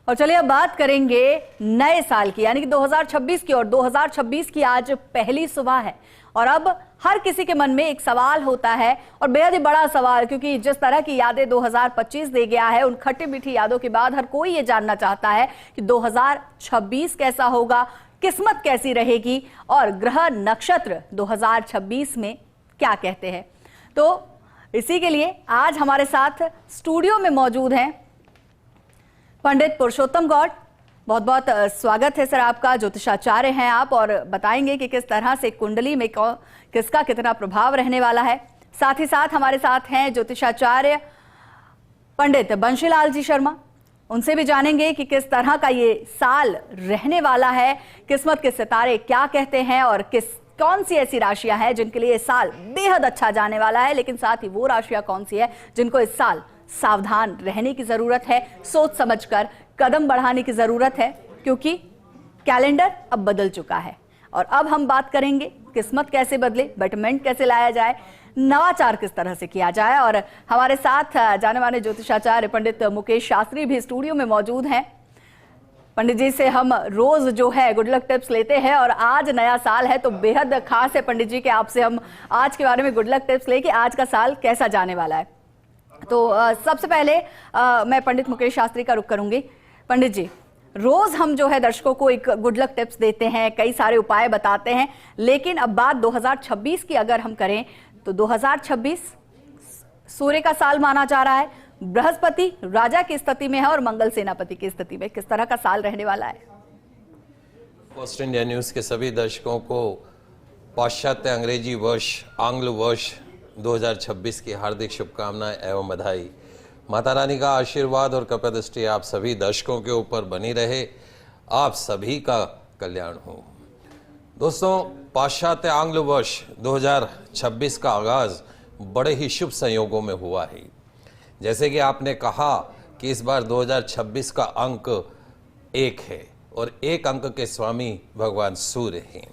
और चलिए अब बात करेंगे नए साल की, यानी कि 2026 की। और 2026 की आज पहली सुबह है और अब हर किसी के मन में एक सवाल होता है, और बेहद ही बड़ा सवाल, क्योंकि जिस तरह की यादें 2025 दे गया है, उन खट्टी मीठी यादों के बाद हर कोई ये जानना चाहता है कि 2026 कैसा होगा, किस्मत कैसी रहेगी और ग्रह नक्षत्र 2026 में क्या कहते हैं। तो इसी के लिए आज हमारे साथ स्टूडियो में मौजूद हैं पंडित पुरुषोत्तम गौड़। बहुत बहुत स्वागत है सर आपका। ज्योतिषाचार्य हैं आप और बताएंगे कि किस तरह से कुंडली में किसका कितना प्रभाव रहने वाला है। साथ ही साथ हमारे साथ हैं ज्योतिषाचार्य पंडित बंशीलाल जी शर्मा, उनसे भी जानेंगे कि किस तरह का ये साल रहने वाला है, किस्मत के सितारे क्या कहते हैं और कौन सी ऐसी राशियां हैं जिनके लिए इस साल बेहद अच्छा जाने वाला है, लेकिन साथ ही वो राशियां कौन सी है जिनको इस साल सावधान रहने की जरूरत है, सोच समझकर कदम बढ़ाने की जरूरत है, क्योंकि कैलेंडर अब बदल चुका है। और अब हम बात करेंगे किस्मत कैसे बदले, बेटरमेंट कैसे लाया जाए, नवाचार किस तरह से किया जाए। और हमारे साथ जाने माने ज्योतिषाचार्य पंडित मुकेश शास्त्री भी स्टूडियो में मौजूद हैं। पंडित जी से हम रोज जो है गुड लक टिप्स लेते हैं और आज नया साल है तो बेहद खास है पंडित जी के आपसे हम आज के बारे में गुड लक टिप्स लेके आज का साल कैसा जाने वाला है। तो सबसे पहले मैं पंडित मुकेश शास्त्री का रुख करूंगी। पंडित जी, रोज हम जो है दर्शकों को एक गुड लक टिप्स देते हैं, कई सारे उपाय बताते हैं, लेकिन अब बात 2026 की अगर हम करें तो 2026 सूर्य का साल माना जा रहा है, बृहस्पति राजा की स्थिति में है और मंगल सेनापति की स्थिति में। किस तरह का साल रहने वाला है? पोस्ट इंडिया न्यूज के सभी दर्शकों को पाश्चात्य अंग्रेजी वर्ष आंग्ल वर्ष 2026 की हार्दिक शुभकामनाएं एवं बधाई। माता रानी का आशीर्वाद और कृपा दृष्टि आप सभी दर्शकों के ऊपर बनी रहे, आप सभी का कल्याण हो। दोस्तों, पाश्चात्य आंग्ल वर्ष 2026 का आगाज बड़े ही शुभ संयोगों में हुआ है। जैसे कि आपने कहा कि इस बार 2026 का अंक 1 है और 1 अंक के स्वामी भगवान सूर्य हैं,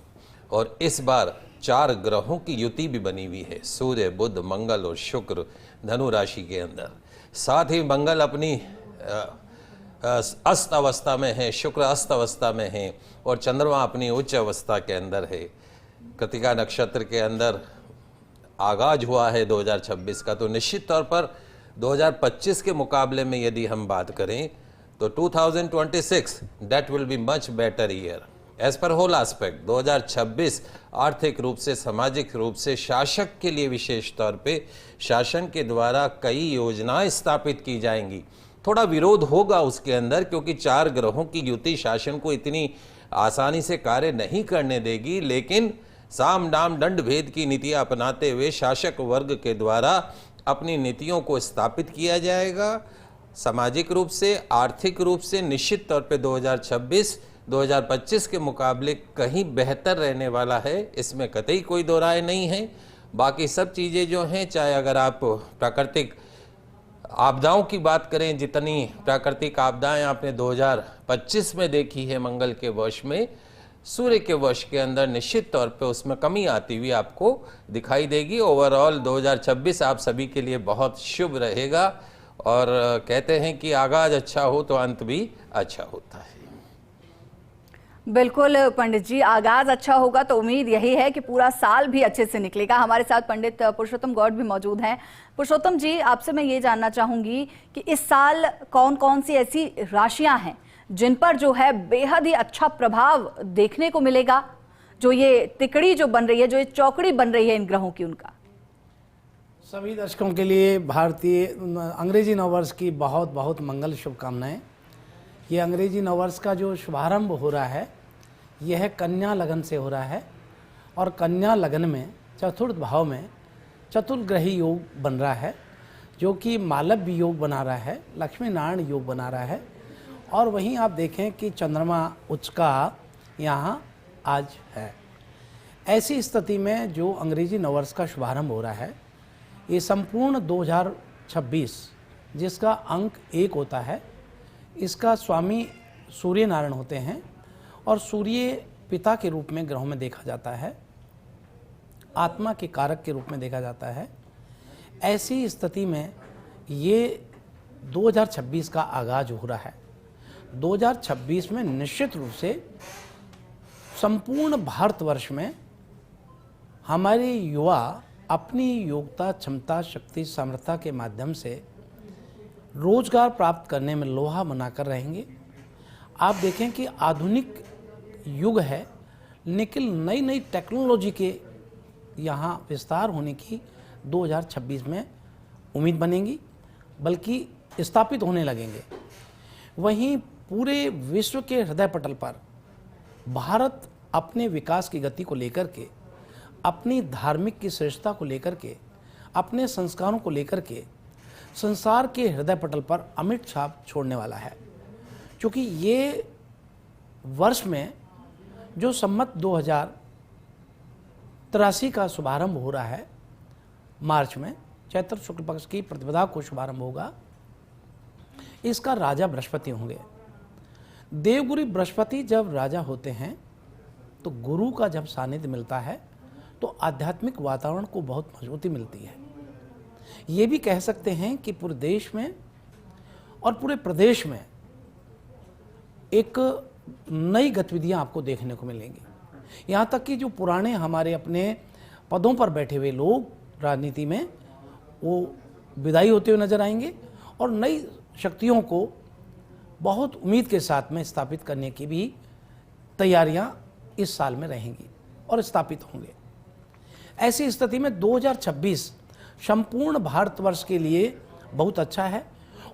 और इस बार 4 ग्रहों की युति भी बनी हुई है, सूर्य बुध मंगल और शुक्र धनु राशि के अंदर। साथ ही मंगल अपनी अस्त अवस्था में है, शुक्र अस्त अवस्था में है और चंद्रमा अपनी उच्च अवस्था के अंदर है। कृतिका नक्षत्र के अंदर आगाज हुआ है 2026 का। तो निश्चित तौर पर 2025 के मुकाबले में यदि हम बात करें तो 2026 that will be much better year as per whole aspect. 2026 आर्थिक रूप से, सामाजिक रूप से शासक के लिए विशेष तौर पे शासन के द्वारा कई योजनाएं स्थापित की जाएंगी। थोड़ा विरोध होगा उसके अंदर, क्योंकि 4 ग्रहों की युति शासन को इतनी आसानी से कार्य नहीं करने देगी, लेकिन साम दाम दंड भेद की नीतियां अपनाते हुए शासक वर्ग के द्वारा अपनी नीतियों को स्थापित किया जाएगा। सामाजिक रूप से, आर्थिक रूप से निश्चित तौर पे 2026 2025 के मुकाबले कहीं बेहतर रहने वाला है, इसमें कतई कोई दो राय नहीं है। बाकी सब चीज़ें जो हैं, चाहे अगर आप प्राकृतिक आपदाओं की बात करें, जितनी प्राकृतिक आपदाएं आपने 2025 में देखी है मंगल के वर्ष में, सूर्य के वर्ष के अंदर निश्चित तौर पे उसमें कमी आती हुई आपको दिखाई देगी। ओवरऑल 2026 आप सभी के लिए बहुत शुभ रहेगा, और कहते हैं कि आगाज अच्छा हो तो अंत भी अच्छा होता है। बिल्कुल पंडित जी, आगाज अच्छा होगा तो उम्मीद यही है कि पूरा साल भी अच्छे से निकलेगा। हमारे साथ पंडित पुरुषोत्तम गौड़ भी मौजूद हैं। पुरुषोत्तम जी, आपसे मैं ये जानना चाहूंगी कि इस साल कौन कौन सी ऐसी राशियां हैं जिन पर जो है बेहद ही अच्छा प्रभाव देखने को मिलेगा, जो ये तिकड़ी जो बन रही है, जो ये चौकड़ी बन रही है इन ग्रहों की, उनका? सभी दर्शकों के लिए भारतीय अंग्रेजी नववर्ष की बहुत बहुत मंगल शुभकामनाएं। ये अंग्रेजी नववर्ष का जो शुभारंभ हो रहा है यह कन्या लगन से हो रहा है, और कन्या लगन में चतुर्थ भाव में चतुर्ग्रही योग बन रहा है, जो कि मालव्य योग बना रहा है, लक्ष्मी नारायण योग बना रहा है। और वहीं आप देखें कि चंद्रमा उच्च का यहाँ आज है। ऐसी स्थिति में जो अंग्रेजी नववर्ष का शुभारंभ हो रहा है, ये संपूर्ण 2026 जिसका अंक 1 होता है, इसका स्वामी सूर्य नारायण होते हैं, और सूर्य पिता के रूप में ग्रहों में देखा जाता है, आत्मा के कारक के रूप में देखा जाता है। ऐसी स्थिति में ये 2026 का आगाज हो रहा है। 2026 में निश्चित रूप से संपूर्ण भारतवर्ष में हमारे युवा अपनी योग्यता, क्षमता, शक्ति, सामर्थ्य के माध्यम से रोजगार प्राप्त करने में लोहा बनाकर रहेंगे। आप देखें कि आधुनिक युग है, लेकिन नई नई टेक्नोलॉजी के यहाँ विस्तार होने की 2026 में उम्मीद बनेगी, बल्कि स्थापित होने लगेंगे। वहीं पूरे विश्व के हृदय पटल पर भारत अपने विकास की गति को लेकर के, अपनी धार्मिक की श्रेष्ठता को लेकर के, अपने संस्कारों को लेकर के संसार के हृदय पटल पर अमिट छाप छोड़ने वाला है। क्योंकि ये वर्ष में जो सम्मत 2083 का शुभारंभ हो रहा है, मार्च में चैत्र शुक्ल पक्ष की प्रतिपदा को शुभारंभ होगा, इसका राजा बृहस्पति होंगे। देवगुरु बृहस्पति जब राजा होते हैं तो गुरु का जब सानिध्य मिलता है तो आध्यात्मिक वातावरण को बहुत मजबूती मिलती है। ये भी कह सकते हैं कि पूरे देश में और पूरे प्रदेश में एक नई गतिविधियां आपको देखने को मिलेंगी। यहाँ तक कि जो पुराने हमारे अपने पदों पर बैठे हुए लोग राजनीति में, वो विदाई होते हुए नजर आएंगे और नई शक्तियों को बहुत उम्मीद के साथ में स्थापित करने की भी तैयारियां इस साल में रहेंगी और स्थापित होंगे। ऐसी स्थिति में 2026 संपूर्ण भारतवर्ष के लिए बहुत अच्छा है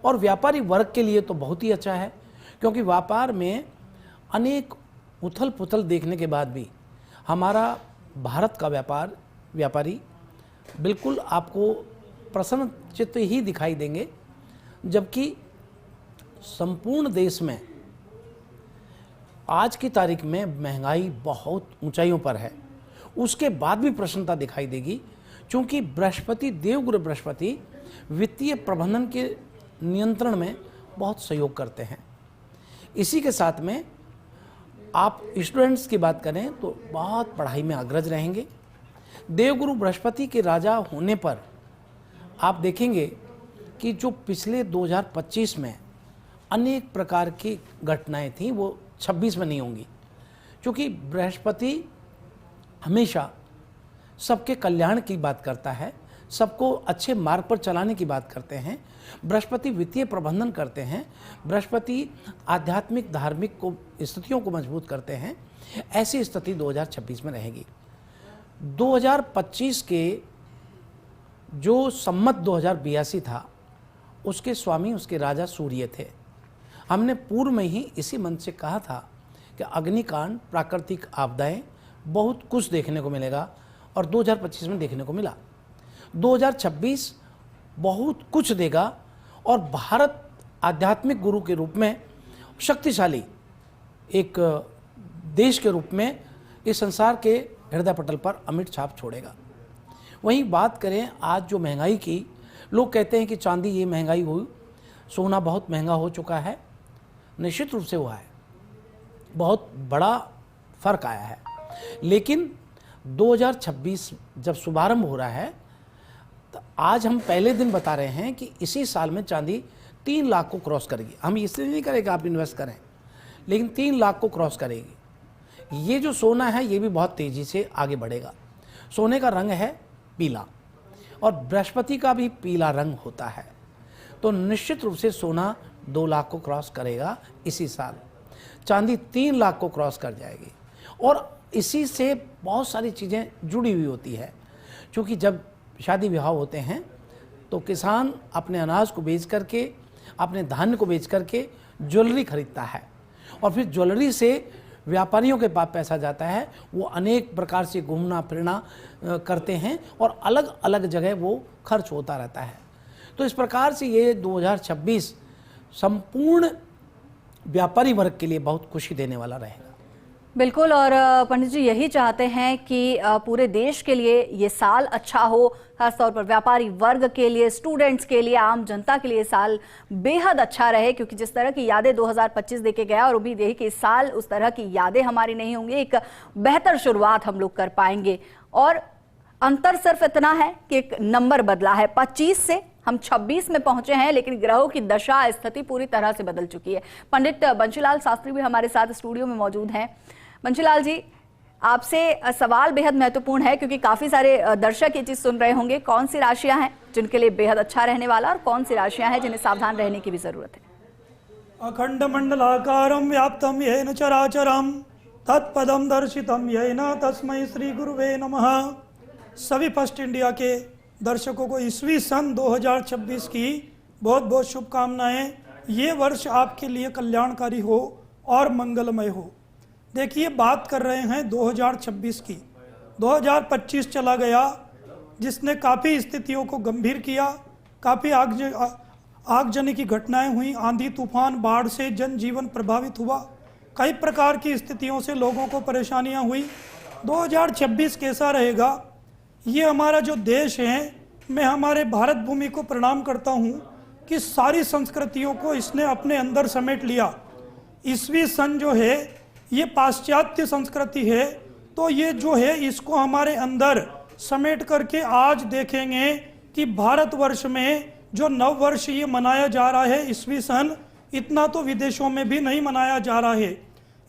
और व्यापारी वर्ग के लिए तो बहुत ही अच्छा है, क्योंकि व्यापार में अनेक उथल पुथल देखने के बाद भी हमारा भारत का व्यापारी बिल्कुल आपको प्रसन्न चित्त ही दिखाई देंगे। जबकि संपूर्ण देश में आज की तारीख में महंगाई बहुत ऊंचाइयों पर है, उसके बाद भी प्रसन्नता दिखाई देगी, क्योंकि बृहस्पति, देवगुरु बृहस्पति वित्तीय प्रबंधन के नियंत्रण में बहुत सहयोग करते हैं। इसी के साथ में आप स्टूडेंट्स की बात करें तो बहुत पढ़ाई में अग्रज रहेंगे। देवगुरु बृहस्पति के राजा होने पर आप देखेंगे कि जो पिछले 2025 में अनेक प्रकार की घटनाएं थीं वो 26 में नहीं होंगी, क्योंकि बृहस्पति हमेशा सबके कल्याण की बात करता है, सबको अच्छे मार्ग पर चलाने की बात करते हैं। बृहस्पति वित्तीय प्रबंधन करते हैं, बृहस्पति आध्यात्मिक धार्मिक को स्थितियों को मजबूत करते हैं। ऐसी स्थिति 2026 में रहेगी। 2025 के जो सम्मत 2082 था, उसके स्वामी, उसके राजा सूर्य थे। हमने पूर्व में ही इसी मंच से कहा था कि अग्निकांड, प्राकृतिक आपदाएं बहुत कुछ देखने को मिलेगा और 2025 में देखने को मिला। 2026 बहुत कुछ देगा और भारत आध्यात्मिक गुरु के रूप में शक्तिशाली एक देश के रूप में इस संसार के हृदय पटल पर अमिट छाप छोड़ेगा। वहीं बात करें आज जो महंगाई की, लोग कहते हैं कि चांदी ये महंगाई हुई, सोना बहुत महंगा हो चुका है। निश्चित रूप से हुआ है, बहुत बड़ा फर्क आया है। लेकिन 2026 जब शुभारंभ हो रहा है तो आज हम पहले दिन बता रहे हैं कि इसी साल में चांदी 3 लाख को क्रॉस करेगी। हम इसलिए नहीं करेंगे आप इन्वेस्ट करें, लेकिन 3 लाख को क्रॉस करेगी। ये जो सोना है ये भी बहुत तेज़ी से आगे बढ़ेगा। सोने का रंग है पीला और बृहस्पति का भी पीला रंग होता है, तो निश्चित रूप से सोना 2 लाख को क्रॉस करेगा इसी साल। चांदी 3 लाख को क्रॉस कर जाएगी और इसी से बहुत सारी चीज़ें जुड़ी हुई होती है, क्योंकि जब शादी विवाह होते हैं तो किसान अपने अनाज को बेच करके, अपने धान्य को बेच करके ज्वेलरी खरीदता है और फिर ज्वेलरी से व्यापारियों के पास पैसा जाता है। वो अनेक प्रकार से घूमना फिरना करते हैं और अलग अलग जगह वो खर्च होता रहता है। तो इस प्रकार से ये 2026 संपूर्ण व्यापारी वर्ग के लिए बहुत खुशी देने वाला रहेगा। बिल्कुल, और पंडित जी यही चाहते हैं कि पूरे देश के लिए ये साल अच्छा हो, खासतौर पर व्यापारी वर्ग के लिए, स्टूडेंट्स के लिए, आम जनता के लिए साल बेहद अच्छा रहे, क्योंकि जिस तरह की यादें 2025 देके गया और उम्मीद यही कि इस साल उस तरह की यादें हमारी नहीं होंगी, एक बेहतर शुरुआत हम लोग कर पाएंगे। और अंतर सिर्फ इतना है कि एक नंबर बदला है, 25 से हम 26 में पहुंचे हैं, लेकिन ग्रहों की दशा स्थिति पूरी तरह से बदल चुकी है। पंडित बंशीलाल शास्त्री भी हमारे साथ स्टूडियो में मौजूद हैं। बंशीलाल जी, आपसे सवाल बेहद महत्वपूर्ण है क्योंकि काफी सारे दर्शक ये चीज सुन रहे होंगे। कौन सी राशियां हैं जिनके लिए बेहद अच्छा रहने वाला और कौन सी राशियां हैं जिन्हें सावधान रहने की भी जरूरत है? अखंड मंडलाकारं व्याप्तं येन चराचरं तत्पदं दर्शितं येन तस्मै श्री गुरुवे नमः। सभी फर्स्ट इंडिया के दर्शकों को ईस्वी सन 2026 की बहुत बहुत शुभकामनाएं। ये वर्ष आपके लिए कल्याणकारी हो और मंगलमय हो। देखिए, बात कर रहे हैं 2026 की। 2025 चला गया, जिसने काफ़ी स्थितियों को गंभीर किया। काफ़ी आगजनी की घटनाएं हुई, आंधी तूफान बाढ़ से जनजीवन प्रभावित हुआ, कई प्रकार की स्थितियों से लोगों को परेशानियां हुई। 2026 कैसा रहेगा, ये हमारा जो देश है, मैं हमारे भारत भूमि को प्रणाम करता हूँ कि सारी संस्कृतियों को इसने अपने अंदर समेट लिया। ईस्वी सन जो है ये पाश्चात्य संस्कृति है, तो ये जो है इसको हमारे अंदर समेट करके आज देखेंगे कि भारतवर्ष में जो नव वर्ष ये मनाया जा रहा है ईस्वी सन, इतना तो विदेशों में भी नहीं मनाया जा रहा है।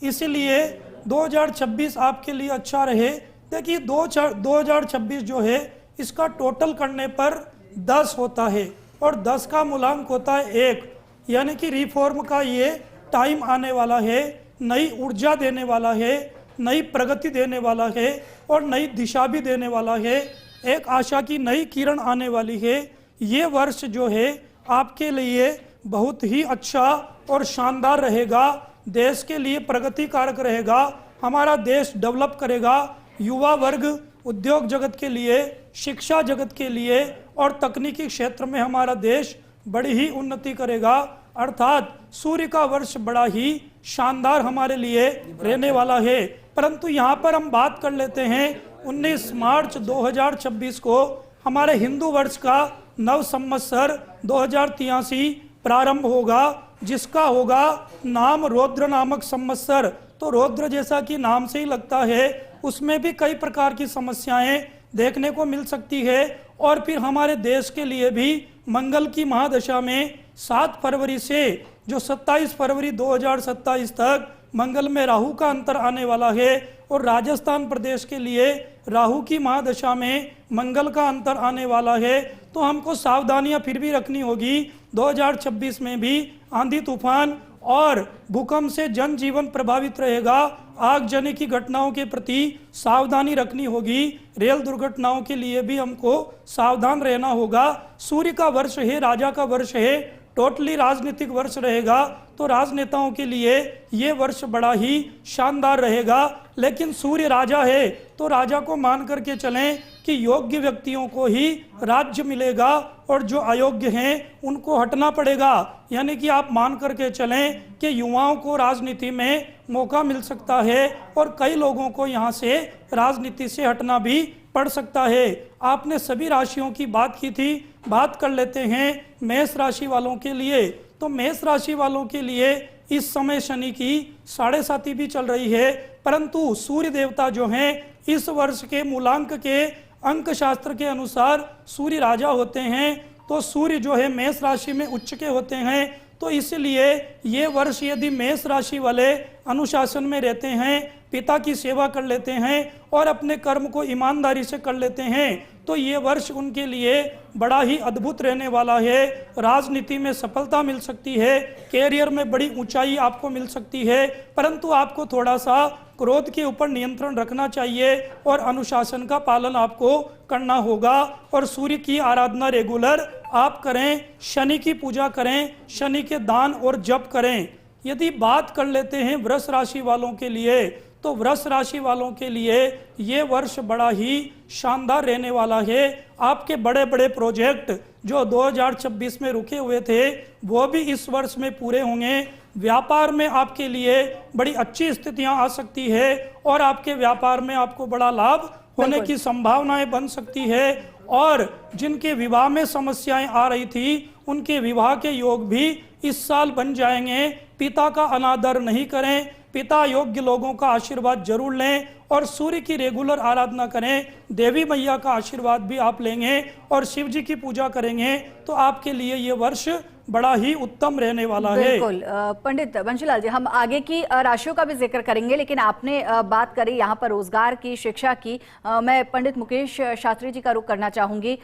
इसलिए 2026 आपके लिए अच्छा रहे। देखिए, 2026 जो है इसका टोटल करने पर 10 होता है और 10 का मूलांक होता है 1, यानी कि रिफॉर्म का ये टाइम आने वाला है, नई ऊर्जा देने वाला है, नई प्रगति देने वाला है और नई दिशा भी देने वाला है। एक आशा की नई किरण आने वाली है। ये वर्ष जो है आपके लिए बहुत ही अच्छा और शानदार रहेगा, देश के लिए प्रगति कारक रहेगा, हमारा देश डेवलप करेगा। युवा वर्ग उद्योग जगत के लिए, शिक्षा जगत के लिए और तकनीकी क्षेत्र में हमारा देश बड़ी ही उन्नति करेगा। अर्थात सूर्य का वर्ष बड़ा ही शानदार हमारे लिए रहने वाला है। परंतु यहाँ पर हम बात कर लेते हैं 19 मार्च 2026 को हमारे हिंदू वर्ष का नव संवत्सर 2083 प्रारंभ होगा, जिसका होगा नाम रौद्र नामक संवत्सर। तो रौद्र जैसा कि नाम से ही लगता है, उसमें भी कई प्रकार की समस्याएं देखने को मिल सकती है। और फिर हमारे देश के लिए भी मंगल की महादशा में 7 फरवरी से जो 27 फरवरी 2027 तक मंगल में राहु का अंतर आने वाला है और राजस्थान प्रदेश के लिए राहु की महादशा में मंगल का अंतर आने वाला है। तो हमको सावधानियां फिर भी रखनी होगी। 2026 में भी आंधी तूफान और भूकंप से जनजीवन प्रभावित रहेगा। आगजनी की घटनाओं के प्रति सावधानी रखनी होगी। रेल दुर्घटनाओं के लिए भी हमको सावधान रहना होगा। सूर्य का वर्ष है, राजा का वर्ष है, टोटली राजनीतिक वर्ष रहेगा। तो राजनेताओं के लिए ये वर्ष बड़ा ही शानदार रहेगा। लेकिन सूर्य राजा है तो राजा को मान करके चलें कि योग्य व्यक्तियों को ही राज्य मिलेगा और जो अयोग्य हैं उनको हटना पड़ेगा। यानी कि आप मान करके चलें कि युवाओं को राजनीति में मौका मिल सकता है और कई लोगों को यहाँ से राजनीति से हटना भी पड़ सकता है। आपने सभी राशियों की बात की थी, बात कर लेते हैं मेष राशि वालों के लिए। तो मेष राशि वालों के लिए इस समय शनि की 7.5 भी चल रही है, परंतु सूर्य देवता जो हैं इस वर्ष के मूलांक के अंक शास्त्र के अनुसार सूर्य राजा होते हैं। तो सूर्य जो है मेष राशि में उच्च के होते हैं। तो इसलिए ये वर्ष यदि मेष राशि वाले अनुशासन में रहते हैं, पिता की सेवा कर लेते हैं और अपने कर्म को ईमानदारी से कर लेते हैं, तो ये वर्ष उनके लिए बड़ा ही अद्भुत रहने वाला है। राजनीति में सफलता मिल सकती है, कैरियर में बड़ी ऊंचाई आपको मिल सकती है, परंतु आपको थोड़ा सा क्रोध के ऊपर नियंत्रण रखना चाहिए और अनुशासन का पालन आपको करना होगा। और सूर्य की आराधना रेगुलर आप करें, शनि की पूजा करें, शनि के दान और जप करें। यदि बात कर लेते हैं वृष राशि वालों के लिए, तो वृष राशि वालों के लिए ये वर्ष बड़ा ही शानदार रहने वाला है। आपके बड़े बड़े प्रोजेक्ट जो 2026 में रुके हुए थे वो भी इस वर्ष में पूरे होंगे। व्यापार में आपके लिए बड़ी अच्छी स्थितियां आ सकती है और आपके व्यापार में आपको बड़ा लाभ होने की संभावनाएं बन सकती है। और जिनके विवाह में समस्याएं आ रही थी उनके विवाह के योग भी इस साल बन जाएंगे। पिता का अनादर नहीं करें, पिता योग्य लोगों का आशीर्वाद जरूर लें और सूर्य की रेगुलर आराधना करें। देवी मैया का आशीर्वाद भी आप लेंगे और शिव जी की पूजा करेंगे तो आपके लिए ये वर्ष बड़ा ही उत्तम रहने वाला है। बिल्कुल पंडित बंशीलाल जी, हम आगे की राशियों का भी जिक्र करेंगे, लेकिन आपने बात करी यहाँ पर रोजगार की, शिक्षा की। मैं पंडित मुकेश शास्त्री जी का रुख करना चाहूंगी।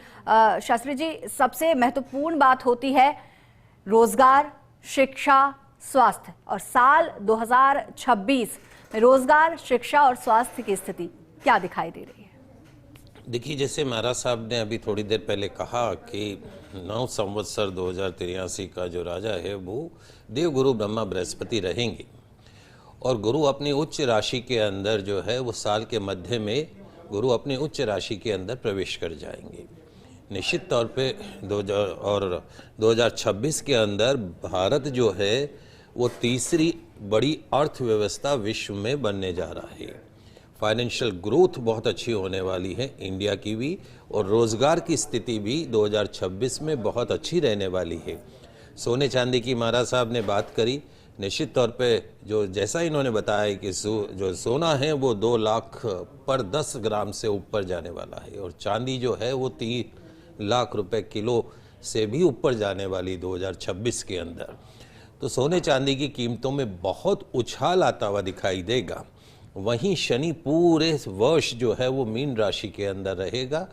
शास्त्री जी, सबसे महत्वपूर्ण बात होती है रोजगार, शिक्षा, स्वास्थ्य, और साल 2026 में रोजगार, शिक्षा और स्वास्थ्य की स्थिति क्या दिखाई दे रही है? देखिए, जैसे महाराज साहब ने अभी थोड़ी देर पहले कहा कि 9 संवत्सर 2083 का जो राजा है वो देवगुरु ब्रह्मा बृहस्पति रहेंगे, और गुरु अपनी उच्च राशि के अंदर जो है वो साल के मध्य में गुरु अपनी उच्च राशि के अंदर प्रवेश कर जाएंगे। निश्चित तौर पे 2026 के अंदर भारत जो है वो तीसरी बड़ी अर्थव्यवस्था विश्व में बनने जा रहा है। फाइनेंशियल ग्रोथ बहुत अच्छी होने वाली है इंडिया की भी, और रोज़गार की स्थिति भी 2026 में बहुत अच्छी रहने वाली है। सोने चांदी की महाराज साहब ने बात करी, निश्चित तौर पे जो जैसा इन्होंने बताया कि जो सोना है वो 2 लाख पर 10 ग्राम से ऊपर जाने वाला है, और चांदी जो है वो 3 लाख रुपए किलो से भी ऊपर जाने वाली 2026 के अंदर। तो सोने चांदी की कीमतों में बहुत उछाल आता हुआ दिखाई देगा। वहीं शनि पूरे वर्ष जो है वो मीन राशि के अंदर रहेगा,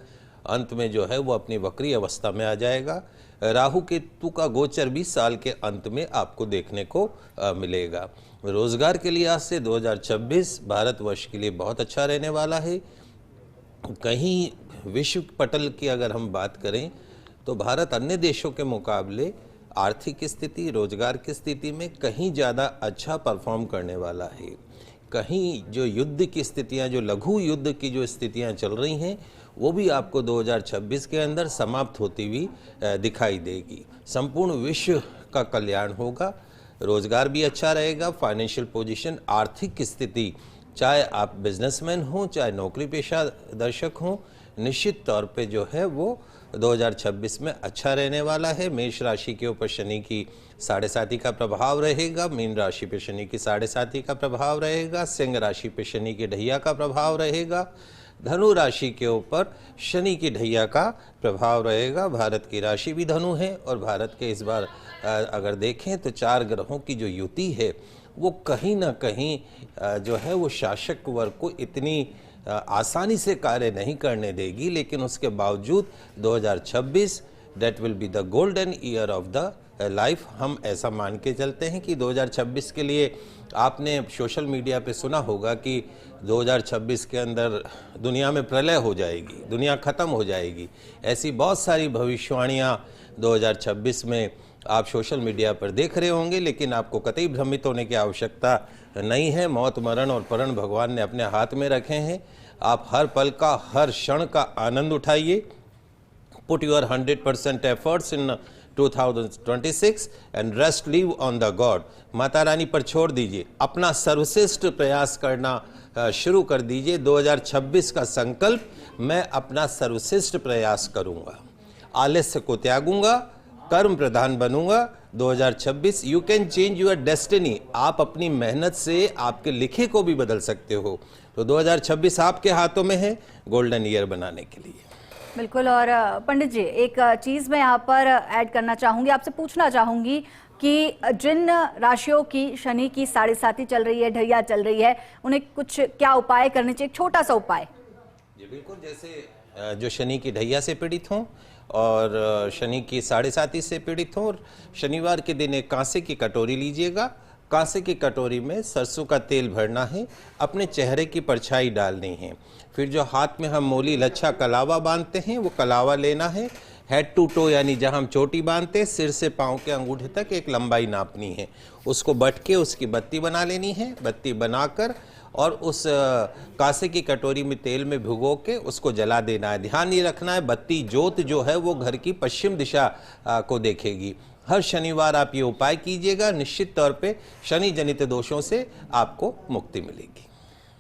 अंत में जो है वो अपनी वक्री अवस्था में आ जाएगा। राहु केतु का गोचर भी साल के अंत में आपको देखने को मिलेगा। रोजगार के लिहाज से 2026 भारतवर्ष के लिए बहुत अच्छा रहने वाला है। कहीं विश्व पटल की अगर हम बात करें तो भारत अन्य देशों के मुकाबले आर्थिक स्थिति, रोजगार की स्थिति में कहीं ज़्यादा अच्छा परफॉर्म करने वाला है। कहीं जो युद्ध की स्थितियां, जो लघु युद्ध की जो स्थितियां चल रही हैं, वो भी आपको 2026 के अंदर समाप्त होती हुई दिखाई देगी। संपूर्ण विश्व का कल्याण होगा, रोजगार भी अच्छा रहेगा, फाइनेंशियल पोजीशन, आर्थिक स्थिति, चाहे आप बिजनेसमैन हों चाहे नौकरी पेशा दर्शक हों, निश्चित तौर पे जो है वो 2026 में अच्छा रहने वाला है। मेष राशि के ऊपर शनि की 7.5 का प्रभाव रहेगा, मीन राशि पे शनि की 7.5 का प्रभाव रहेगा, सिंह राशि पे शनि की ढैया का प्रभाव रहेगा, धनु राशि के ऊपर शनि की ढैया का प्रभाव रहेगा। भारत की राशि भी धनु है, और भारत के इस बार अगर देखें तो 4 ग्रहों की जो युति है वो कहीं ना कहीं जो है वो शासक वर्ग को इतनी आसानी से कार्य नहीं करने देगी, लेकिन उसके बावजूद 2026 that will be the golden year of the life. हम ऐसा मान के चलते हैं कि 2026 के लिए आपने सोशल मीडिया पे सुना होगा कि 2026 के अंदर दुनिया में प्रलय हो जाएगी, दुनिया ख़त्म हो जाएगी। ऐसी बहुत सारी भविष्यवाणियाँ 2026 में आप सोशल मीडिया पर देख रहे होंगे, लेकिन आपको कतई भ्रमित होने की आवश्यकता नहीं है। मौत, मरण और परण भगवान ने अपने हाथ में रखे हैं। आप हर पल का, हर क्षण का आनंद उठाइए। Put your 100% efforts in 2026 and rest leave on the God. Mata Rani पर छोड़ दीजिए, अपना सर्वश्रेष्ठ प्रयास करना शुरू कर दीजिए। 2026 का संकल्प, मैं अपना सर्वश्रेष्ठ प्रयास करूंगा, आलस्य को त्यागूंगा, कर्म प्रधान बनूंगा। 2026 you can change your destiny. आप अपनी मेहनत से आपके लिखे को भी बदल सकते हो। तो 2026 आपके हाथों में है गोल्डन ईयर बनाने के लिए। बिल्कुल। और पंडित जी, एक चीज़ मैं यहाँ पर ऐड करना चाहूँगी, आपसे पूछना चाहूँगी कि जिन राशियों की शनि की 7.5 चल रही है, ढैया चल रही है, उन्हें कुछ क्या उपाय करने चाहिए? एक छोटा सा उपाय। जी बिल्कुल, जैसे जो शनि की ढैया से पीड़ित हों और शनि की 7.5 से पीड़ित हों, और शनिवार के दिन एक कांसे की कटोरी लीजिएगा। कांसे की कटोरी में सरसों का तेल भरना है, अपने चेहरे की परछाई डालनी है। फिर जो हाथ में हम मोली लच्छा कलावा बांधते हैं वो कलावा लेना है। हेड टू टो यानी जहां हम चोटी बांधते हैं, सिर से पांव के अंगूठे तक एक लंबाई नापनी है। उसको बट के उसकी बत्ती बना लेनी है। बत्ती बनाकर और उस कांसे की कटोरी में तेल में भिगो के उसको जला देना है। ध्यान ये रखना है, बत्ती जोत जो है वो घर की पश्चिम दिशा को देखेगी। हर शनिवार आप ये उपाय कीजिएगा, निश्चित तौर पे शनि जनित दोषों से आपको मुक्ति मिलेगी।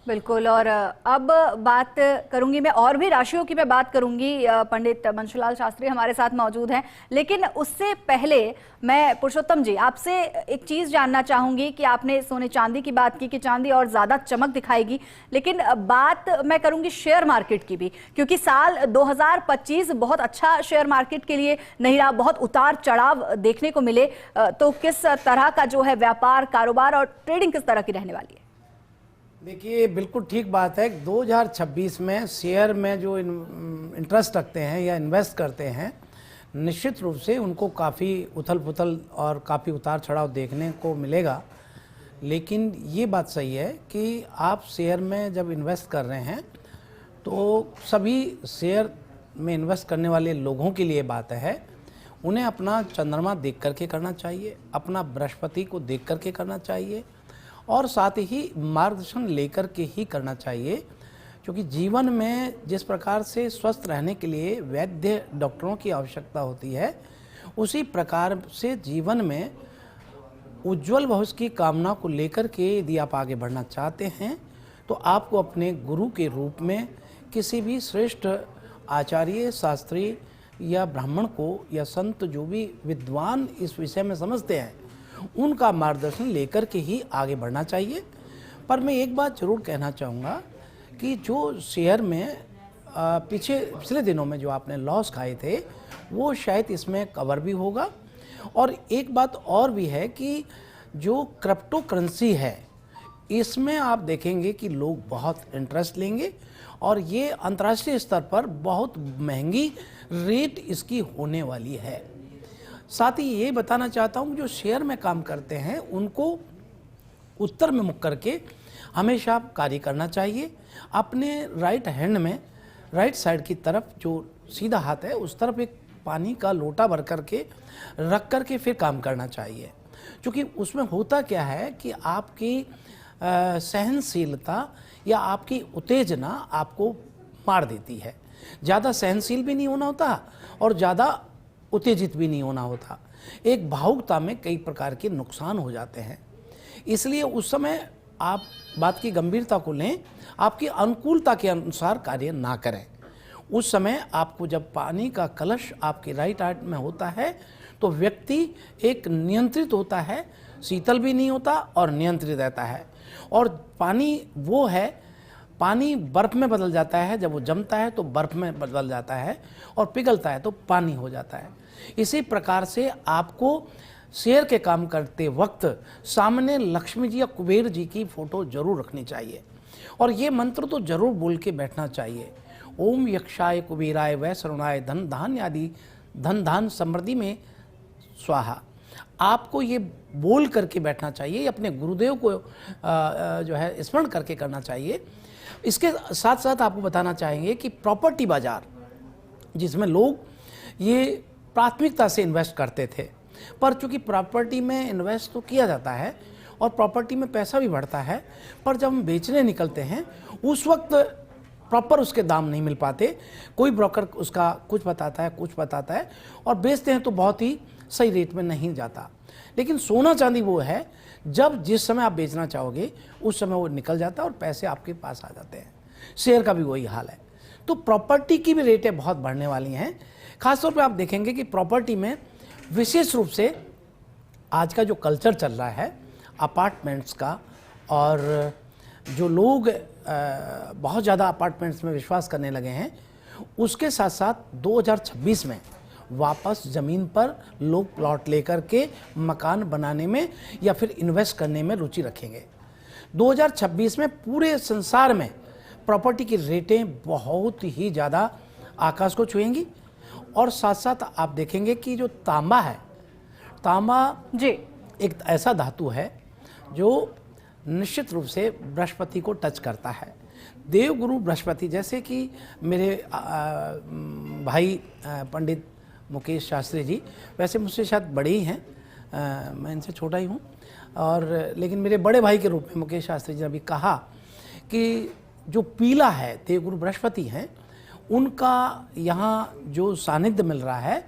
बिल्कुल। और अब बात करूंगी मैं, और भी राशियों की मैं बात करूंगी। पंडित मंशुलाल शास्त्री हमारे साथ मौजूद हैं, लेकिन उससे पहले मैं पुरुषोत्तम जी आपसे एक चीज जानना चाहूंगी कि आपने सोने चांदी की बात की कि चांदी और ज्यादा चमक दिखाएगी, लेकिन बात मैं करूंगी शेयर मार्केट की भी, क्योंकि साल 2025 बहुत अच्छा शेयर मार्केट के लिए नहीं रहा, बहुत उतार चढ़ाव देखने को मिले। तो किस तरह का जो है व्यापार, कारोबार और ट्रेडिंग किस तरह की रहने वाली है? देखिए, बिल्कुल ठीक बात है। 2026 में शेयर में जो इंटरेस्ट रखते हैं या इन्वेस्ट करते हैं, निश्चित रूप से उनको काफ़ी उथल पुथल और काफ़ी उतार चढ़ाव देखने को मिलेगा। लेकिन ये बात सही है कि आप शेयर में जब इन्वेस्ट कर रहे हैं तो सभी शेयर में इन्वेस्ट करने वाले लोगों के लिए बात है, उन्हें अपना चंद्रमा देख करके करना चाहिए, अपना बृहस्पति को देख करके करना चाहिए और साथ ही मार्गदर्शन लेकर के ही करना चाहिए। क्योंकि जीवन में जिस प्रकार से स्वस्थ रहने के लिए वैद्य डॉक्टरों की आवश्यकता होती है, उसी प्रकार से जीवन में उज्जवल भविष्य की कामना को लेकर के यदि आप आगे बढ़ना चाहते हैं तो आपको अपने गुरु के रूप में किसी भी श्रेष्ठ आचार्य, शास्त्री या ब्राह्मण को या संत जो भी विद्वान इस विषय में समझते हैं, उनका मार्गदर्शन लेकर के ही आगे बढ़ना चाहिए। पर मैं एक बात जरूर कहना चाहूँगा कि जो शेयर में पिछले दिनों में जो आपने लॉस खाए थे, वो शायद इसमें कवर भी होगा। और एक बात और भी है कि जो क्रिप्टो करेंसी है, इसमें आप देखेंगे कि लोग बहुत इंटरेस्ट लेंगे और ये अंतर्राष्ट्रीय स्तर पर बहुत महंगी रेट इसकी होने वाली है। साथ ही ये बताना चाहता हूँ, जो शेयर में काम करते हैं उनको उत्तर में मुख करके हमेशा कार्य करना चाहिए। अपने राइट हैंड में, राइट साइड की तरफ जो सीधा हाथ है, उस तरफ एक पानी का लोटा भर करके रख करके फिर काम करना चाहिए। क्योंकि उसमें होता क्या है कि आपकी सहनशीलता या आपकी उत्तेजना आपको मार देती है। ज़्यादा सहनशील भी नहीं होना होता और ज़्यादा उत्तेजित भी नहीं होना होता। एक भावुकता में कई प्रकार के नुकसान हो जाते हैं। इसलिए उस समय आप बात की गंभीरता को लें, आपकी अनुकूलता के अनुसार कार्य ना करें। उस समय आपको जब पानी का कलश आपके राइट हैंड में होता है तो व्यक्ति एक नियंत्रित होता है, शीतल भी नहीं होता और नियंत्रित रहता है। और पानी वो है, पानी बर्फ़ में बदल जाता है, जब वो जमता है तो बर्फ़ में बदल जाता है और पिघलता है तो पानी हो जाता है। इसी प्रकार से आपको शेयर के काम करते वक्त सामने लक्ष्मी जी या कुबेर जी की फ़ोटो जरूर रखनी चाहिए और ये मंत्र तो जरूर बोल के बैठना चाहिए। ओम यक्षाय कुबेराय वै सरुणाय धन धान्य आदि धन धान समृद्धि में स्वाहा। आपको ये बोल करके बैठना चाहिए, अपने गुरुदेव को जो है स्मरण करके करना चाहिए। इसके साथ साथ आपको बताना चाहेंगे कि प्रॉपर्टी बाजार, जिसमें लोग ये प्राथमिकता से इन्वेस्ट करते थे, पर चूंकि प्रॉपर्टी में इन्वेस्ट तो किया जाता है और प्रॉपर्टी में पैसा भी बढ़ता है, पर जब हम बेचने निकलते हैं उस वक्त प्रॉपर उसके दाम नहीं मिल पाते। कोई ब्रोकर उसका कुछ बताता है, कुछ बताता है और बेचते हैं तो बहुत ही सही रेट में नहीं जाता। लेकिन सोना चांदी वो है, जब जिस समय आप बेचना चाहोगे उस समय वो निकल जाता है और पैसे आपके पास आ जाते हैं। शेयर का भी वही हाल है। तो प्रॉपर्टी की भी रेटें बहुत बढ़ने वाली हैं। खासतौर पे आप देखेंगे कि प्रॉपर्टी में विशेष रूप से आज का जो कल्चर चल रहा है अपार्टमेंट्स का, और जो लोग बहुत ज़्यादा अपार्टमेंट्स में विश्वास करने लगे हैं, उसके साथ साथ 2026 में वापस ज़मीन पर लोग प्लॉट लेकर के मकान बनाने में या फिर इन्वेस्ट करने में रुचि रखेंगे। 2026 में पूरे संसार में प्रॉपर्टी की रेटें बहुत ही ज़्यादा आकाश को छुएंगी। और साथ साथ आप देखेंगे कि जो तांबा है, तांबा जी एक ऐसा धातु है जो निश्चित रूप से बृहस्पति को टच करता है। देवगुरु बृहस्पति, जैसे कि मेरे भाई पंडित मुकेश शास्त्री जी, वैसे मुझसे शायद बड़े ही हैं, मैं इनसे छोटा ही हूँ, और लेकिन मेरे बड़े भाई के रूप में मुकेश शास्त्री जी ने अभी कहा कि जो पीला है देवगुरु बृहस्पति हैं, उनका यहाँ जो सानिध्य मिल रहा है,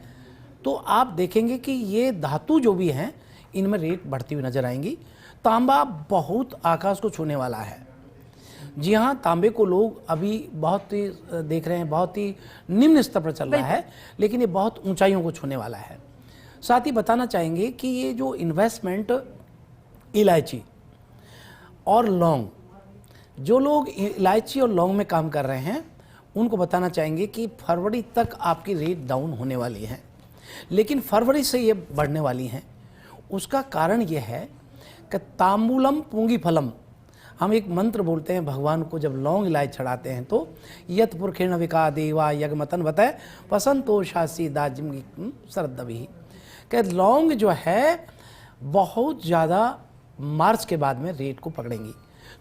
तो आप देखेंगे कि ये धातु जो भी हैं इनमें रेट बढ़ती हुई नजर आएंगी। तांबा बहुत आकाश को छूने वाला है। जी हाँ, तांबे को लोग अभी बहुत ही देख रहे हैं, बहुत ही निम्न स्तर पर चल रहा है, लेकिन ये बहुत ऊंचाइयों को छूने वाला है। साथ ही बताना चाहेंगे कि ये जो इन्वेस्टमेंट इलायची और लौंग, जो लोग इलायची और लौंग में काम कर रहे हैं उनको बताना चाहेंगे कि फरवरी तक आपकी रेट डाउन होने वाली है, लेकिन फरवरी से ये बढ़ने वाली हैं। उसका कारण ये है कि तांबूलम पूंगी फलम, हम एक मंत्र बोलते हैं भगवान को जब लौंग इलायची चढ़ाते हैं तो यत पुरखिण विका देवा यज्ञमतन बताए पसंतो शासी दाजिम सरदबी, कि लौंग जो है बहुत ज़्यादा मार्च के बाद में रेट को पकड़ेंगी।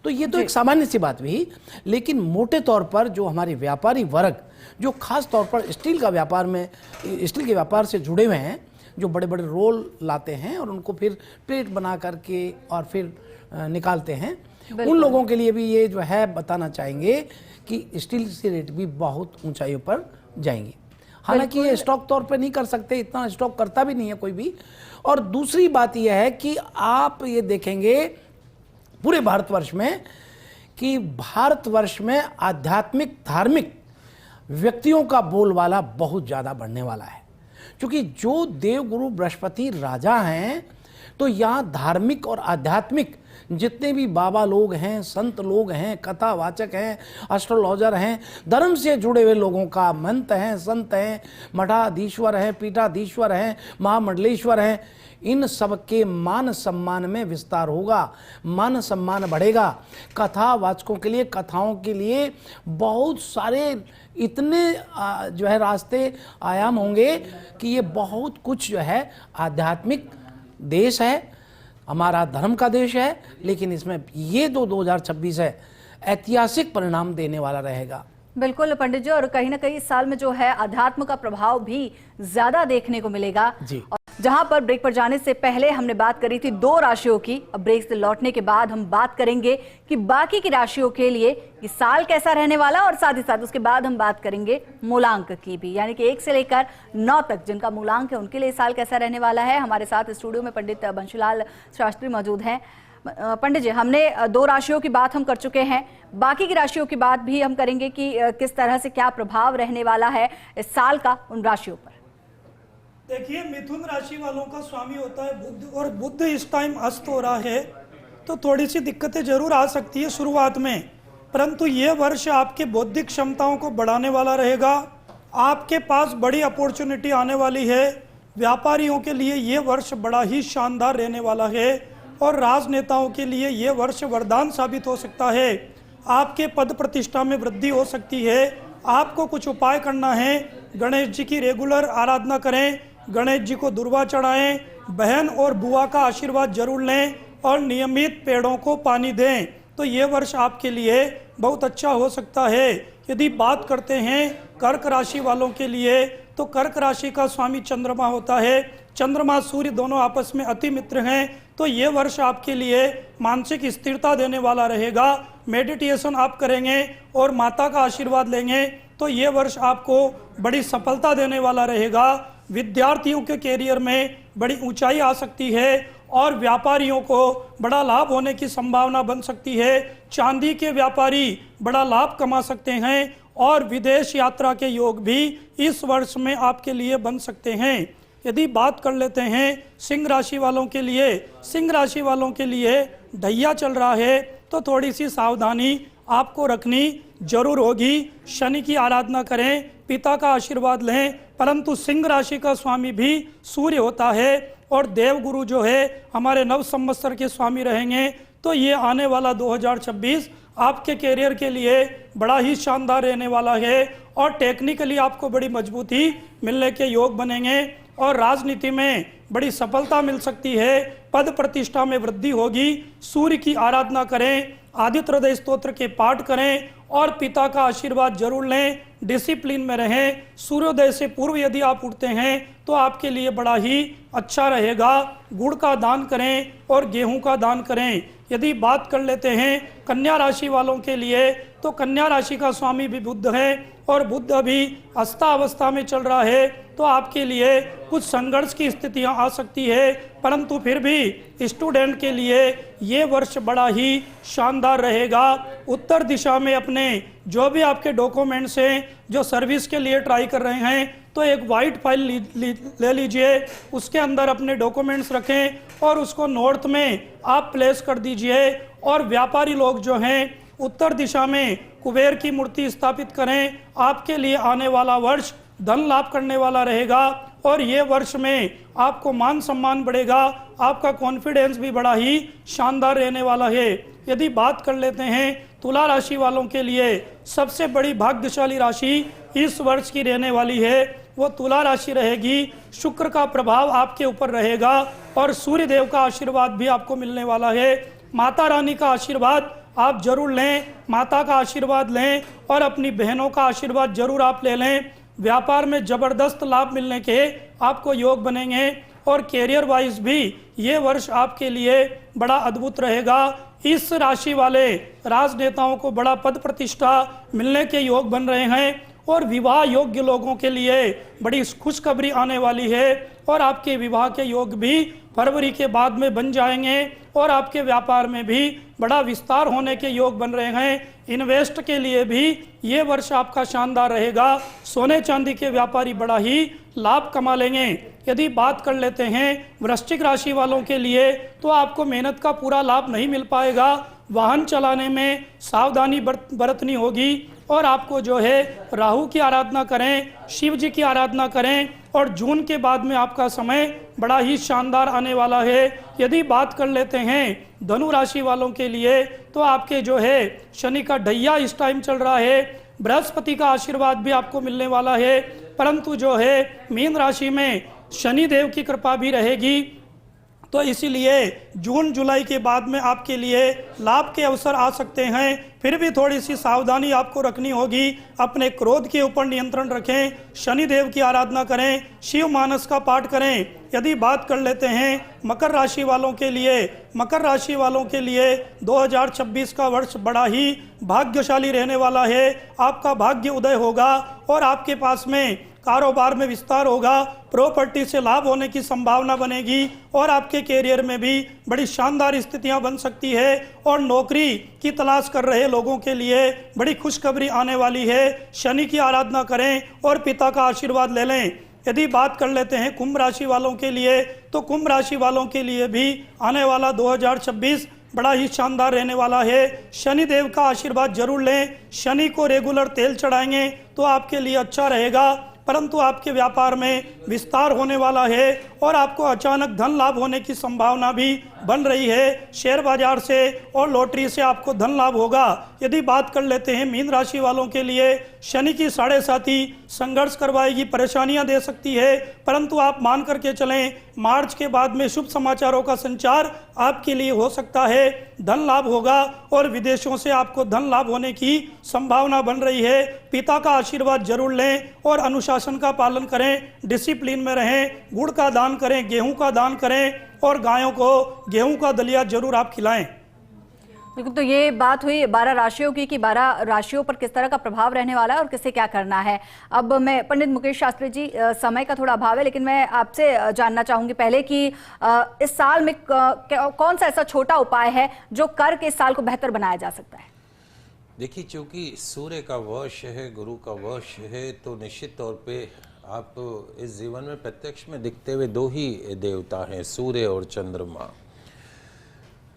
तो ये तो एक सामान्य सी बात हुई, लेकिन मोटे तौर पर जो हमारे व्यापारी वर्ग जो खास तौर पर स्टील का व्यापार में, स्टील के व्यापार से जुड़े हुए हैं, जो बड़े बड़े रोल लाते हैं और उनको फिर प्लेट बना करके और फिर निकालते हैं, उन लोगों के लिए भी ये जो है बताना चाहेंगे कि स्टील की रेट भी बहुत ऊंचाइयों पर जाएंगी। हालांकि ये स्टॉक तौर पे नहीं कर सकते, इतना स्टॉक करता भी नहीं है कोई भी। और दूसरी बात यह है कि आप ये देखेंगे पूरे भारतवर्ष में कि भारतवर्ष में आध्यात्मिक धार्मिक व्यक्तियों का बोलबाला बहुत ज़्यादा बढ़ने वाला है, क्योंकि जो देवगुरु बृहस्पति राजा हैं तो यहाँ धार्मिक और आध्यात्मिक जितने भी बाबा लोग हैं, संत लोग हैं, कथावाचक हैं, एस्ट्रोलॉजर हैं, धर्म से जुड़े हुए लोगों का महंत हैं, संत हैं, मठाधीश्वर हैं, पीठाधीश्वर हैं, महामंडलेश्वर हैं, इन सब के मान सम्मान में विस्तार होगा, मान सम्मान बढ़ेगा। कथावाचकों के लिए, कथाओं के लिए बहुत सारे इतने जो है रास्ते आयाम होंगे कि ये बहुत कुछ जो है आध्यात्मिक देश है, हमारा धर्म का देश है, लेकिन इसमें ये 2026 है ऐतिहासिक परिणाम देने वाला रहेगा। बिल्कुल पंडित जी, और कहीं ना कहीं इस साल में जो है अध्यात्म का प्रभाव भी ज्यादा देखने को मिलेगा जी। जहां पर ब्रेक पर जाने से पहले हमने बात करी थी 2 राशियों की, अब ब्रेक से लौटने के बाद हम बात करेंगे कि बाकी की राशियों के लिए ये साल कैसा रहने वाला, और साथ ही साथ उसके बाद हम बात करेंगे मूलांक की भी, यानी कि 1 से लेकर 9 तक जिनका मूलांक है उनके लिए साल कैसा रहने वाला है। हमारे साथ स्टूडियो में पंडित बंशीलाल शास्त्री मौजूद हैं। पंडित जी, हमने 2 राशियों की बात हम कर चुके हैं, बाकी की राशियों की बात भी हम करेंगे कि किस तरह से क्या प्रभाव रहने वाला है इस साल का उन राशियों पर। देखिए, मिथुन राशि वालों का स्वामी होता है बुध, और बुध इस टाइम अस्त हो रहा है, तो थोड़ी सी दिक्कतें जरूर आ सकती है शुरुआत में, परंतु ये वर्ष आपके बौद्धिक क्षमताओं को बढ़ाने वाला रहेगा। आपके पास बड़ी अपॉर्चुनिटी आने वाली है। व्यापारियों के लिए ये वर्ष बड़ा ही शानदार रहने वाला है, और राजनेताओं के लिए ये वर्ष वरदान साबित हो सकता है। आपके पद प्रतिष्ठा में वृद्धि हो सकती है। आपको कुछ उपाय करना है। गणेश जी की रेगुलर आराधना करें, गणेश जी को दुर्वा चढ़ाएं, बहन और बुआ का आशीर्वाद जरूर लें, और नियमित पेड़ों को पानी दें, तो ये वर्ष आपके लिए बहुत अच्छा हो सकता है। यदि बात करते हैं कर्क राशि वालों के लिए, तो कर्क राशि का स्वामी चंद्रमा होता है। चंद्रमा सूर्य दोनों आपस में अति मित्र हैं, तो ये वर्ष आपके लिए मानसिक स्थिरता देने वाला रहेगा। मेडिटेशन आप करेंगे और माता का आशीर्वाद लेंगे, तो ये वर्ष आपको बड़ी सफलता देने वाला रहेगा। विद्यार्थियों के कैरियर में बड़ी ऊंचाई आ सकती है, और व्यापारियों को बड़ा लाभ होने की संभावना बन सकती है। चांदी के व्यापारी बड़ा लाभ कमा सकते हैं, और विदेश यात्रा के योग भी इस वर्ष में आपके लिए बन सकते हैं। यदि बात कर लेते हैं सिंह राशि वालों के लिए, सिंह राशि वालों के लिए ढैया चल रहा है, तो थोड़ी सी सावधानी आपको रखनी जरूर होगी। शनि की आराधना करें, पिता का आशीर्वाद लें, परंतु सिंह राशि का स्वामी भी सूर्य होता है, और देवगुरु जो है हमारे नव संवत्सर के स्वामी रहेंगे। तो ये आने वाला 2026 आपके कैरियर के लिए बड़ा ही शानदार रहने वाला है, और टेक्निकली आपको बड़ी मजबूती मिलने के योग बनेंगे, और राजनीति में बड़ी सफलता मिल सकती है। पद प्रतिष्ठा में वृद्धि होगी। सूर्य की आराधना करें, आदित्य हृदय स्तोत्र के पाठ करें, और पिता का आशीर्वाद जरूर लें, डिसिप्लिन में रहें। सूर्योदय से पूर्व यदि आप उठते हैं तो आपके लिए बड़ा ही अच्छा रहेगा। गुड़ का दान करें और गेहूं का दान करें। यदि बात कर लेते हैं कन्या राशि वालों के लिए, तो कन्या राशि का स्वामी भी बुध है और बुध अभी अस्तावस्था में चल रहा है, तो आपके लिए कुछ संघर्ष की स्थितियां आ सकती है, परंतु फिर भी स्टूडेंट के लिए ये वर्ष बड़ा ही शानदार रहेगा। उत्तर दिशा में अपने जो भी आपके डॉक्यूमेंट्स हैं, जो सर्विस के लिए ट्राई कर रहे हैं, तो एक वाइट फाइल ले लीजिए, उसके अंदर अपने डॉक्यूमेंट्स रखें और उसको नॉर्थ में आप प्लेस कर दीजिए। और व्यापारी लोग जो हैं उत्तर दिशा में कुबेर की मूर्ति स्थापित करें। आपके लिए आने वाला वर्ष धन लाभ करने वाला रहेगा और ये वर्ष में आपको मान सम्मान बढ़ेगा, आपका कॉन्फिडेंस भी बड़ा ही शानदार रहने वाला है। यदि बात कर लेते हैं तुला राशि वालों के लिए, सबसे बड़ी भाग्यशाली राशि इस वर्ष की रहने वाली है वो तुला राशि रहेगी। शुक्र का प्रभाव आपके ऊपर रहेगा और सूर्य देव का आशीर्वाद भी आपको मिलने वाला है। माता रानी का आशीर्वाद आप जरूर लें, माता का आशीर्वाद लें और अपनी बहनों का आशीर्वाद जरूर आप ले लें। व्यापार में जबरदस्त लाभ मिलने के आपको योग बनेंगे और कैरियर वाइज भी ये वर्ष आपके लिए बड़ा अद्भुत रहेगा। इस राशि वाले राजनेताओं को बड़ा पद प्रतिष्ठा मिलने के योग बन रहे हैं और विवाह योग्य लोगों के लिए बड़ी खुशखबरी आने वाली है और आपके विवाह के योग भी फरवरी के बाद में बन जाएंगे और आपके व्यापार में भी बड़ा विस्तार होने के योग बन रहे हैं। इन्वेस्ट के लिए भी ये वर्ष आपका शानदार रहेगा। सोने चांदी के व्यापारी बड़ा ही लाभ कमा लेंगे। यदि बात कर लेते हैं वृश्चिक राशि वालों के लिए, तो आपको मेहनत का पूरा लाभ नहीं मिल पाएगा। वाहन चलाने में सावधानी बरतनी होगी और आपको जो है राहु की आराधना करें, शिव जी की आराधना करें और जून के बाद में आपका समय बड़ा ही शानदार आने वाला है। यदि बात कर लेते हैं धनु राशि वालों के लिए, तो आपके जो है शनि का ढैया इस टाइम चल रहा है, बृहस्पति का आशीर्वाद भी आपको मिलने वाला है, परंतु जो है मीन राशि में शनि देव की कृपा भी रहेगी। तो इसीलिए जून जुलाई के बाद में आपके लिए लाभ के अवसर आ सकते हैं। फिर भी थोड़ी सी सावधानी आपको रखनी होगी। अपने क्रोध के ऊपर नियंत्रण रखें, शनि देव की आराधना करें, शिव मानस का पाठ करें। यदि बात कर लेते हैं मकर राशि वालों के लिए, मकर राशि वालों के लिए 2026 का वर्ष बड़ा ही भाग्यशाली रहने वाला है। आपका भाग्य उदय होगा और आपके पास में कारोबार में विस्तार होगा, प्रॉपर्टी से लाभ होने की संभावना बनेगी और आपके कैरियर में भी बड़ी शानदार स्थितियां बन सकती है और नौकरी की तलाश कर रहे लोगों के लिए बड़ी खुशखबरी आने वाली है। शनि की आराधना करें और पिता का आशीर्वाद ले लें। यदि बात कर लेते हैं कुंभ राशि वालों के लिए, तो कुंभ राशि वालों के लिए भी आने वाला 2026 बड़ा ही शानदार रहने वाला है। शनि देव का आशीर्वाद जरूर लें, शनि को रेगुलर तेल चढ़ाएंगे तो आपके लिए अच्छा रहेगा, परंतु आपके व्यापार में विस्तार होने वाला है और आपको अचानक धन लाभ होने की संभावना भी बन रही है। शेयर बाजार से और लॉटरी से आपको धन लाभ होगा। यदि बात कर लेते हैं मीन राशि वालों के लिए, शनि की 7.5 संघर्ष करवाएगी, परेशानियां दे सकती है, परंतु आप मान करके चलें मार्च के बाद में शुभ समाचारों का संचार आपके लिए हो सकता है। धन लाभ होगा और विदेशों से आपको धन लाभ होने की संभावना बन रही है। पिता का आशीर्वाद जरूर लें और अनुशासन का पालन करें, डिसिप्लिन में रहें, गुड़ का दान करें, गेहूं का दान करें और गायों को गेहूं का दलिया जरूर आप खिलाएं। बिल्कुल, तो ये बात हुई 12 राशियों की कि 12 राशियों पर किस तरह का प्रभाव रहने वाला है और किसे क्या करना है। अब मैं पंडित मुकेश शास्त्री जी, समय का थोड़ा अभाव है, लेकिन मैं आपसे जानना चाहूंगी पहले कि इस साल में कौन सा ऐसा छोटा उपाय है जो करके इस साल को बेहतर बनाया जा सकता है। देखिए, चूंकि सूर्य का वश है, गुरु का वश है, तो निश्चित तौर पे आप इस जीवन में प्रत्यक्ष में दिखते हुए 2 ही देवता हैं, सूर्य और चंद्रमा।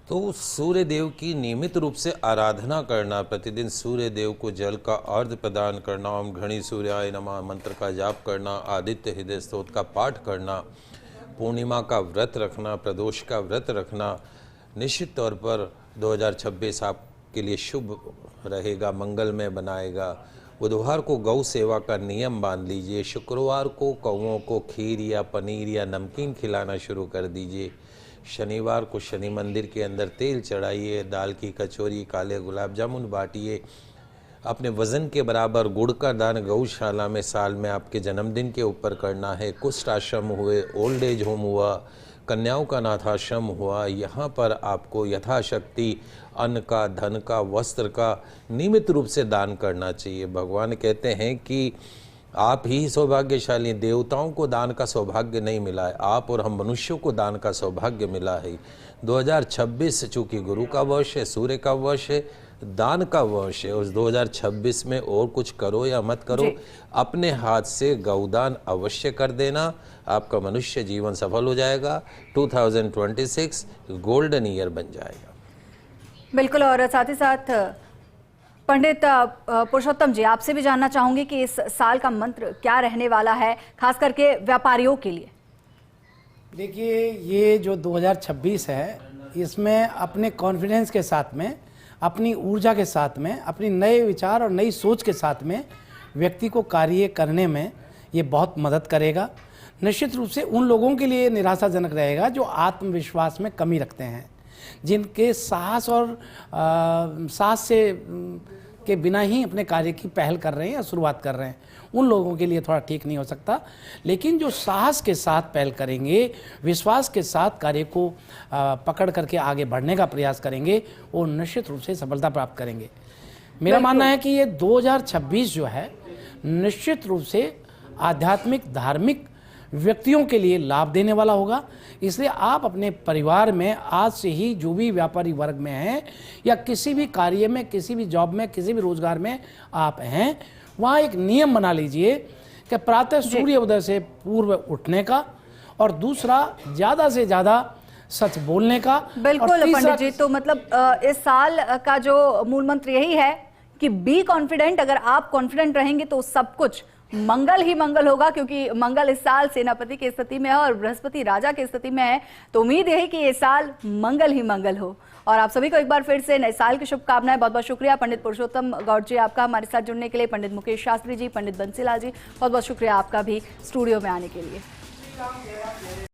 तो सूर्य देव की नियमित रूप से आराधना करना, प्रतिदिन सूर्य देव को जल का अर्घ्य प्रदान करना, ओम घणी सूर्याय नमः मंत्र का जाप करना, आदित्य हृदय स्तोत्र का पाठ करना, पूर्णिमा का व्रत रखना, प्रदोष का व्रत रखना, निश्चित तौर पर 2026 आपके लिए शुभ रहेगा, मंगलमय बनाएगा। बुधवार को गौ सेवा का नियम बांध लीजिए, शुक्रवार को कौओं को खीर या पनीर या नमकीन खिलाना शुरू कर दीजिए, शनिवार को शनि मंदिर के अंदर तेल चढ़ाइए, दाल की कचौरी, काले गुलाब जामुन बांटिए, अपने वजन के बराबर गुड़ का दान गौशाला में साल में आपके जन्मदिन के ऊपर करना है। कुष्ठ आश्रम हुए, ओल्ड एज होम हुआ, कन्याओं का अनाथाश्रम हुआ, यहाँ पर आपको यथाशक्ति अन्न का, धन का, वस्त्र का नियमित रूप से दान करना चाहिए। भगवान कहते हैं कि आप ही सौभाग्यशाली, देवताओं को दान का सौभाग्य नहीं मिला है, आप और हम मनुष्यों को दान का सौभाग्य मिला है। 2026 चूँकि गुरु का वर्ष है, सूर्य का वर्ष है, दान का वर्ष है। उस 2026 में और कुछ करो या मत करो, अपने हाथ से गौदान अवश्य कर देना, आपका मनुष्य जीवन सफल हो जाएगा। 2026 गोल्डन ईयर बन जाएगा। बिल्कुल। और साथ ही साथ पंडित पुरुषोत्तम जी, आपसे भी जानना चाहूंगी कि इस साल का मंत्र क्या रहने वाला है, खास करके व्यापारियों के लिए। देखिए, ये जो 2026 है, इसमें अपने कॉन्फिडेंस के साथ में, अपनी ऊर्जा के साथ में, अपनी नए विचार और नई सोच के साथ में व्यक्ति को कार्य करने में ये बहुत मदद करेगा। निश्चित रूप से उन लोगों के लिए निराशाजनक रहेगा जो आत्मविश्वास में कमी रखते हैं, जिनके साहस और साहस से के बिना ही अपने कार्य की पहल कर रहे हैं या शुरुआत कर रहे हैं, उन लोगों के लिए थोड़ा ठीक नहीं हो सकता। लेकिन जो साहस के साथ पहल करेंगे, विश्वास के साथ कार्य को पकड़ करके आगे बढ़ने का प्रयास करेंगे, वो निश्चित रूप से सफलता प्राप्त करेंगे। मेरा मानना है कि ये 2026 जो है निश्चित रूप से आध्यात्मिक, धार्मिक व्यक्तियों के लिए लाभ देने वाला होगा। इसलिए आप अपने परिवार में आज से ही जो भी व्यापारी वर्ग में हैं या किसी भी कार्य में, किसी भी जॉब में, किसी भी रोजगार में आप हैं, वहाँ एक नियम बना लीजिए कि प्रातः सूर्य उदय से पूर्व उठने का, और दूसरा ज़्यादा से ज़्यादा सच बोलने का। बिल्कुल पंडित जी, तो मतलब इस साल का जो मूल मंत्र यही है कि बी कॉन्फिडेंट। अगर आप कॉन्फिडेंट रहेंगे तो सब कुछ मंगल ही मंगल होगा, क्योंकि मंगल इस साल सेनापति की स्थिति में है और बृहस्पति राजा की स्थिति में है। तो उम्मीद यही कि ये साल मंगल ही मंगल हो। और आप सभी को एक बार फिर से नए साल की शुभकामनाएं। बहुत बहुत शुक्रिया पंडित पुरुषोत्तम गौड़ जी आपका हमारे साथ जुड़ने के लिए, पंडित मुकेश शास्त्री जी, पंडित बंसीलाल जी, बहुत बहुत शुक्रिया आपका भी स्टूडियो में आने के लिए।